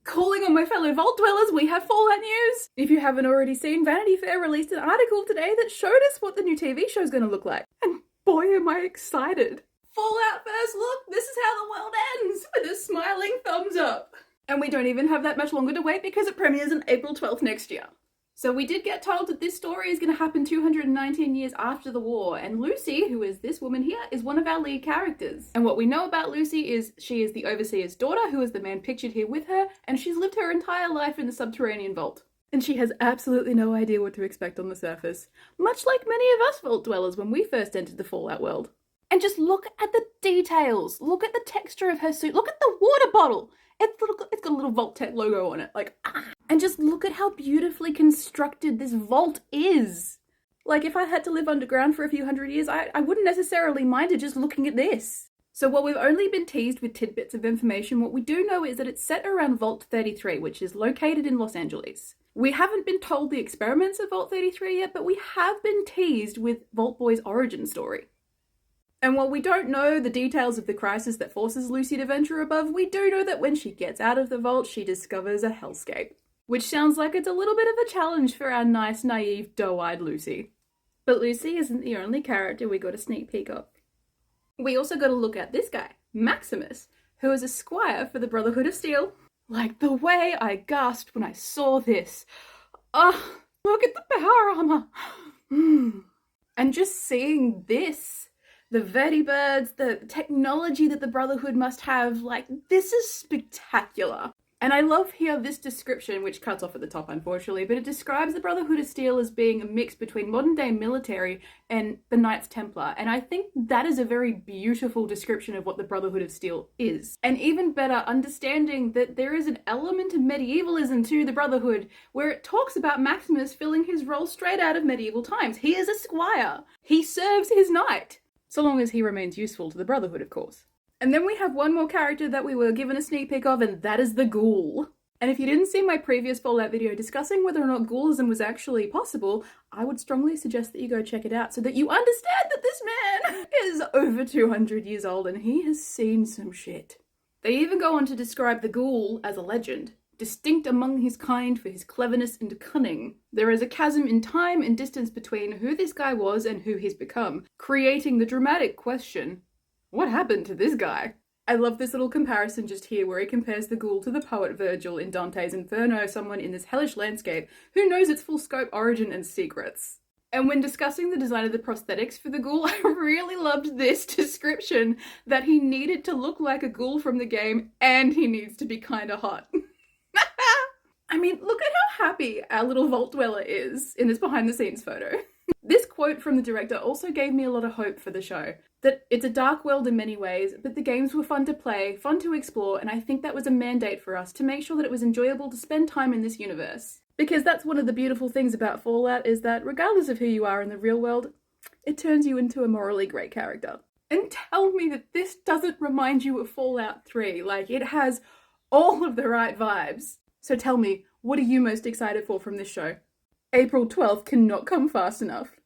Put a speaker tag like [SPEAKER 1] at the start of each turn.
[SPEAKER 1] Calling on my fellow Vault Dwellers, we have Fallout news! If you haven't already seen, Vanity Fair released an article today that showed us what the new TV show is going to look like. And boy am I excited. Fallout first look, this is how the world ends, with a smiling thumbs up. And we don't even have that much longer to wait because it premieres on April 12th next year. So we did get told that this story is going to happen 219 years after the war, and Lucy, who is this woman here, is one of our lead characters. And what we know about Lucy is she is the Overseer's daughter, who is the man pictured here with her, and she's lived her entire life in the subterranean vault. And she has absolutely no idea what to expect on the surface, much like many of us Vault Dwellers when we first entered the Fallout world. And just look at the details, look at the texture of her suit, look at the water bottle! It's got a little Vault-Tec logo on it, And just look at how beautifully constructed this vault is. Like, if I had to live underground for a few hundred years, I wouldn't necessarily mind it just looking at this. So while we've only been teased with tidbits of information, what we do know is that it's set around Vault 33, which is located in Los Angeles. We haven't been told the experiments of Vault 33 yet, but we have been teased with Vault Boy's origin story. And while we don't know the details of the crisis that forces Lucy to venture above, we do know that when she gets out of the vault, she discovers a hellscape. Which sounds like it's a little bit of a challenge for our nice, naive, doe-eyed Lucy. But Lucy isn't the only character we got a sneak peek of. We also got a look at this guy, Maximus, who is a squire for the Brotherhood of Steel. Like the way I gasped when I saw this. Oh, look at the power armor. And just seeing this, the vertibirds, the technology that the Brotherhood must have, this is spectacular. And I love here this description, which cuts off at the top unfortunately, but it describes the Brotherhood of Steel as being a mix between modern day military and the Knights Templar. And I think that is a very beautiful description of what the Brotherhood of Steel is. And even better, understanding that there is an element of medievalism to the Brotherhood, where it talks about Maximus filling his role straight out of medieval times. He is a squire. He serves his knight. So long as he remains useful to the Brotherhood, of course. And then we have one more character that we were given a sneak peek of, and that is the Ghoul. And if you didn't see my previous Fallout video discussing whether or not ghoulism was actually possible, I would strongly suggest that you go check it out so that you understand that this man is over 200 years old and he has seen some shit. They even go on to describe the Ghoul as a legend, distinct among his kind for his cleverness and cunning. There is a chasm in time and distance between who this guy was and who he's become, creating the dramatic question, what happened to this guy? I love this little comparison just here where he compares the Ghoul to the poet Virgil in Dante's Inferno, someone in this hellish landscape who knows its full scope, origin and secrets. And when discussing the design of the prosthetics for the Ghoul, I really loved this description that he needed to look like a ghoul from the game and he needs to be kinda hot. I mean, look at how happy our little Vault Dweller is in this behind the scenes photo. This quote from the director also gave me a lot of hope for the show. That it's a dark world in many ways, but the games were fun to play, fun to explore, and I think that was a mandate for us to make sure that it was enjoyable to spend time in this universe. Because that's one of the beautiful things about Fallout is that regardless of who you are in the real world, it turns you into a morally great character. And tell me that this doesn't remind you of Fallout 3, it has all of the right vibes. So tell me, what are you most excited for from this show? April 12th cannot come fast enough.